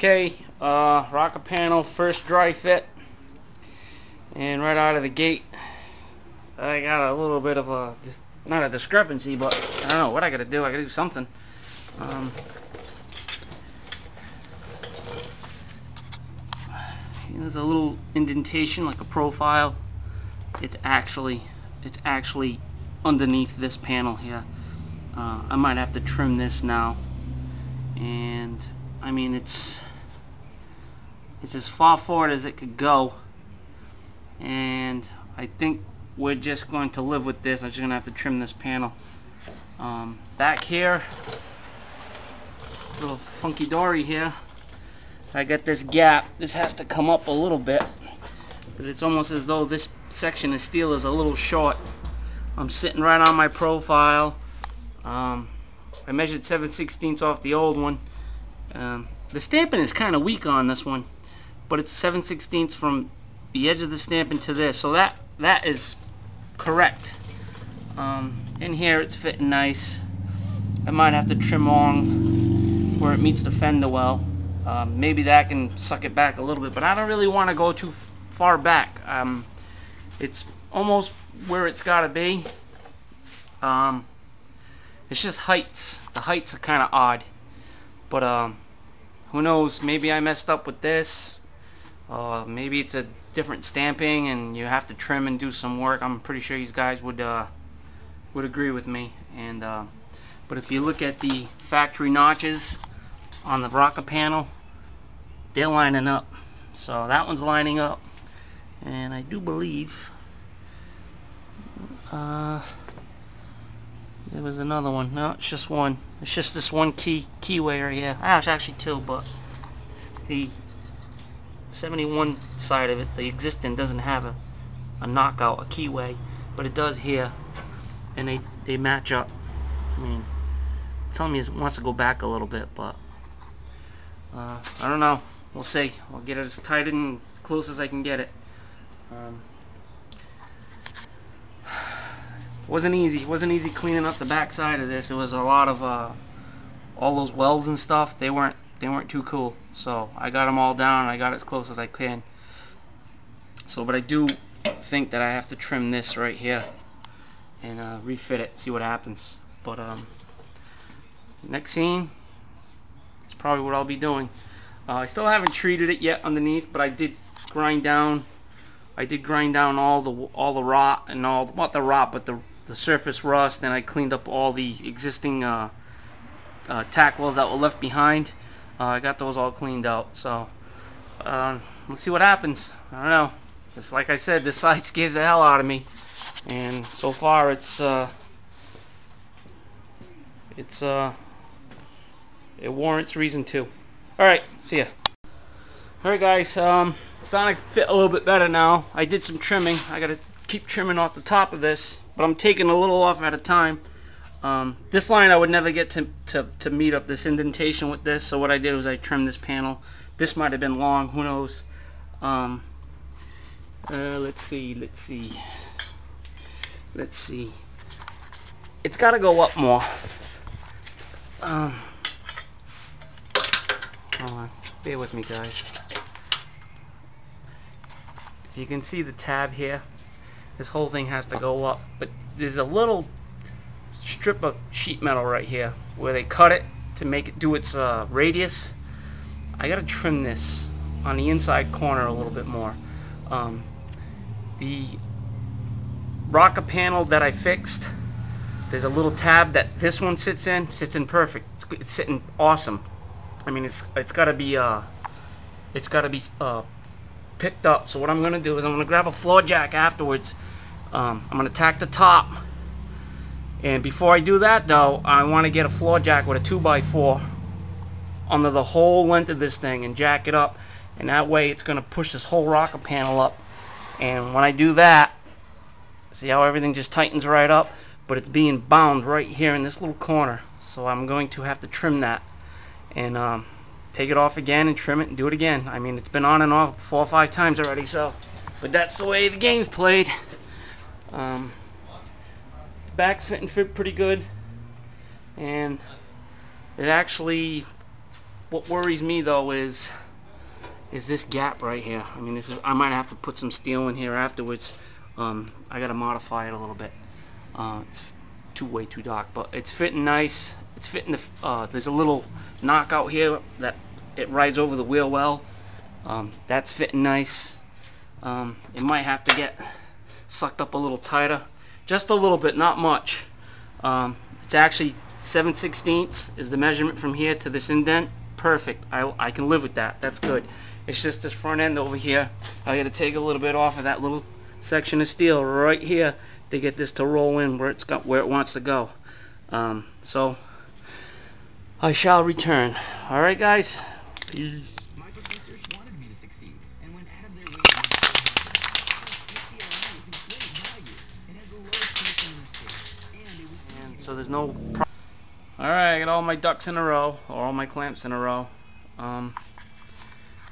Okay, rocker panel, first dry fit, and right out of the gate I got a little bit of a, not a discrepancy, but I don't know what I gotta do. I gotta do something. There's a little indentation like a profile. It's actually underneath this panel here. I might have to trim this now, and I mean it's as far forward as it could go, and I think we're just going to live with this. I'm just gonna have to trim this panel. Back here, little funky dory here, I got this gap. This has to come up a little bit, but it's almost as though this section of steel is a little short. I'm sitting right on my profile. I measured 7/16 off the old one. The stamping is kind of weak on this one, but it's 7/16 from the edge of the stamping to this, so that is correct. In here it's fitting nice. I might have to trim along where it meets the fender well. Maybe that can suck it back a little bit, but I don't really want to go too far back. It's almost where it's got to be. It's just heights. The heights are kind of odd, but who knows? Maybe I messed up with this. Maybe it's a different stamping and you have to trim and do some work. I'm pretty sure these guys would agree with me. And but if you look at the factory notches on the rocker panel, they're lining up. So that one's lining up, and I do believe there was another one. No, it's just one. It's just this one keyway right here. It's actually two, but the 71 side of it, the existing, doesn't have a knockout, a keyway, but it does here, and they match up. I mean, it's telling me it wants to go back a little bit, but I don't know. We'll see. I'll get it as tight and close as I can get it. Wasn't easy. Wasn't easy cleaning up the back side of this. It was a lot of all those welds and stuff. They weren't too cool. So I got them all down. I got as close as I can. So, but I do think that I have to trim this right here and refit it. See what happens. But next scene, it's probably what I'll be doing. I still haven't treated it yet underneath, but I did grind down. I did grind down all the rot and all, not the rot, but the surface rust, and I cleaned up all the existing tack wells that were left behind. I got those all cleaned out. So let's see what happens. I don't know. Just like I said, this side scares the hell out of me, and so far it warrants reason to. Alright, see ya. Alright guys, it's starting to fit a little bit better now. I did some trimming. I gotta keep trimming off the top of this, but I'm taking a little off at a time. This line I would never get to meet up this indentation with this, so what I did was I trimmed this panel. This might have been long, who knows. Let's see. It's gotta go up more. Hold on, bear with me guys. You can see the tab here. This whole thing has to go up, but there's a little strip of sheet metal right here where they cut it to make it do its radius. I gotta trim this on the inside corner a little bit more. The rocker panel that I fixed, there's a little tab that this one sits in perfect. It's sitting awesome. I mean, it's got to be picked up. So what I'm gonna do is I'm gonna grab a floor jack afterwards. I'm gonna tack the top, and before I do that though, I want to get a floor jack with a 2x4 under the whole length of this thing and jack it up, and that way it's gonna push this whole rocker panel up. And when I do that, see how everything just tightens right up, but it's being bound right here in this little corner. So I'm going to have to trim that and take it off again and trim it and do it again. I mean, it's been on and off 4 or 5 times already, so, but that's the way the game's played. Back's fit pretty good, and it actually What worries me though is this gap right here. I mean, I might have to put some steel in here afterwards. I gotta modify it a little bit. It's way too dark, but it's fitting nice. It's fitting there's a little knockout here that it rides over the wheel well. That's fitting nice. It might have to get sucked up a little tighter, just a little bit, not much. It's actually 7/16 is the measurement from here to this indent. Perfect. I can live with that. That's good. It's just this front end over here. I got to take a little bit off of that little section of steel right here to get this to roll in where it wants to go. So I shall return. All right, guys. Peace. My professors wanted me to succeed and went out of their way to make sure CCLI is a great value. It has the lowest commission in the state, and it was easy So there's no problem. Alright, I got all my ducks in a row, or all my clamps in a row.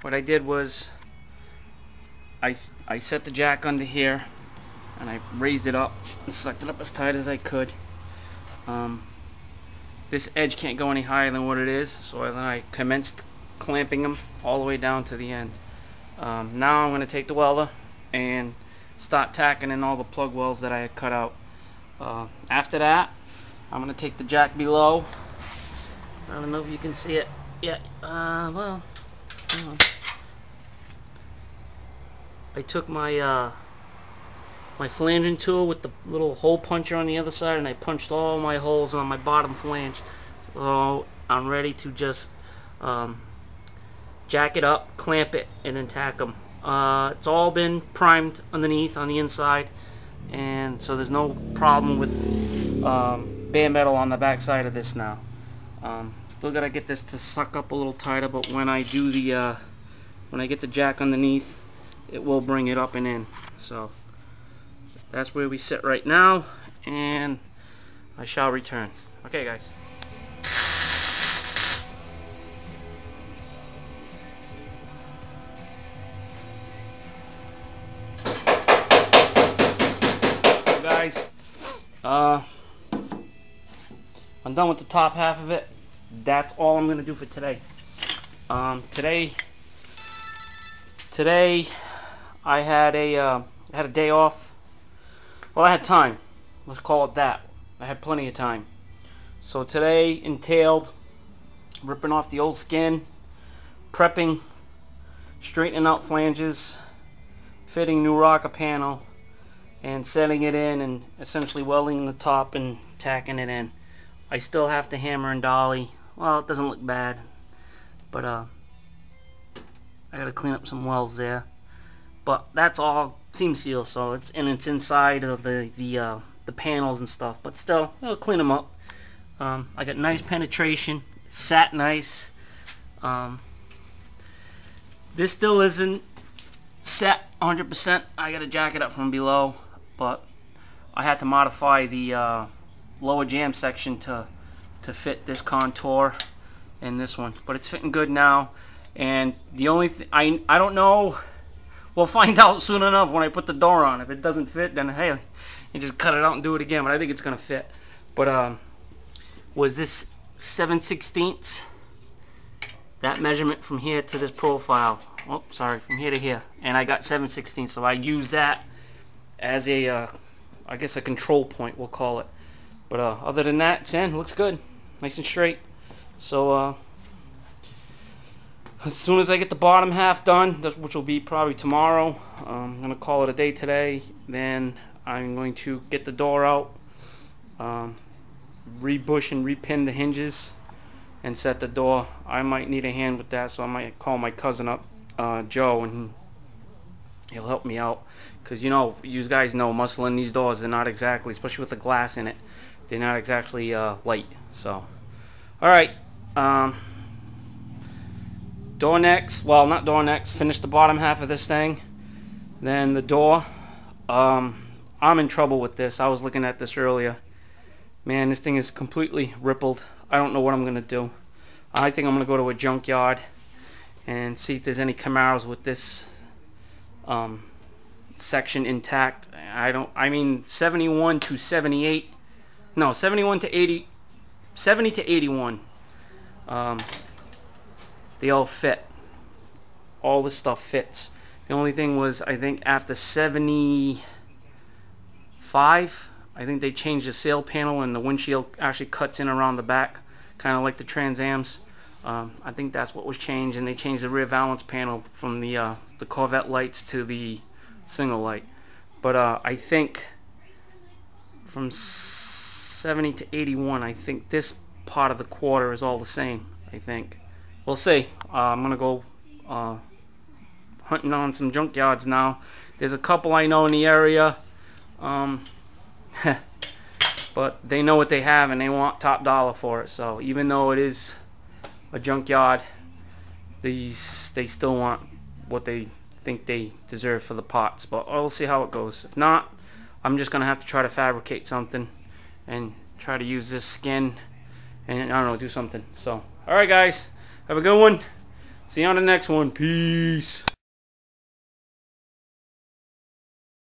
What I did was I set the jack under here and I raised it up and sucked it up as tight as I could. This edge can't go any higher than what it is, so then I commenced clamping them all the way down to the end. Now I'm going to take the welder and start tacking in all the plug welds that I had cut out. After that, I'm going to take the jack below. I don't know if you can see it yet. Well, I took my my flanging tool with the little hole puncher on the other side, and I punched all my holes on my bottom flange. So I'm ready to just jack it up, clamp it, and then tack them. It's all been primed underneath on the inside, and so there's no problem with bare metal on the back side of this now. Still gotta get this to suck up a little tighter, but when I do the when I get the jack underneath, it will bring it up and in. So that's where we sit right now, and I shall return. Okay, guys. So guys, I'm done with the top half of it. That's all I'm gonna do for today. Today I had a day off. Well, I had time. Let's call it that. I had plenty of time. So today entailed ripping off the old skin, prepping, straightening out flanges, fitting new rocker panel, and setting it in and essentially welding the top and tacking it in. I still have to hammer and dolly. Well, it doesn't look bad, but I gotta clean up some welds there. But that's all seam seal, so it's inside of the panels and stuff. But still, I'll clean them up. I got nice penetration. It sat nice. This still isn't set 100%. I gotta jack it up from below, but I had to modify the lower jam section to fit this contour and this one, but it's fitting good now. And the only thing I don't know, we'll find out soon enough when I put the door on. If it doesn't fit, then hey, you just cut it out and do it again. But I think it's gonna fit. But was this 7/16? That measurement from here to this profile. Oh, sorry, from here to here, and I got 7/16. So I use that as a I guess a control point, we'll call it. But other than that, it's in. Looks good, nice and straight. So as soon as I get the bottom half done, which will be probably tomorrow, I'm gonna call it a day today. Then I'm going to get the door out, rebush and repin the hinges, and set the door. I might need a hand with that, so I might call my cousin up, Joe, and he'll help me out. Because you know, you guys know, muscling these doors, they're not exactly, especially with the glass in it, they're not exactly light. So, all right. Door next. Well, not door next. Finish the bottom half of this thing. Then the door. I'm in trouble with this. I was looking at this earlier. Man, this thing is completely rippled. I don't know what I'm gonna do. I think I'm gonna go to a junkyard and see if there's any Camaros with this section intact. I mean 71 to 78. No, 71 to 80. 70 to 81. they all fit. All this stuff fits. The only thing was, I think after 75, I think they changed the sail panel and the windshield actually cuts in around the back, kind of like the Trans Ams. I think that's what was changed, and they changed the rear valance panel from the Corvette lights to the single light. But I think from 70 to 81, I think this part of the quarter is all the same. I think we'll see. I'm gonna go hunting on some junkyards now. There's a couple I know in the area, but they know what they have and they want top dollar for it. So even though it is a junkyard, they still want what they think they deserve for the parts. But we'll see how it goes. If not, I'm just gonna have to try to fabricate something and try to use this skin and, I don't know, do something. So alright guys, have a good one. See you on the next one. Peace.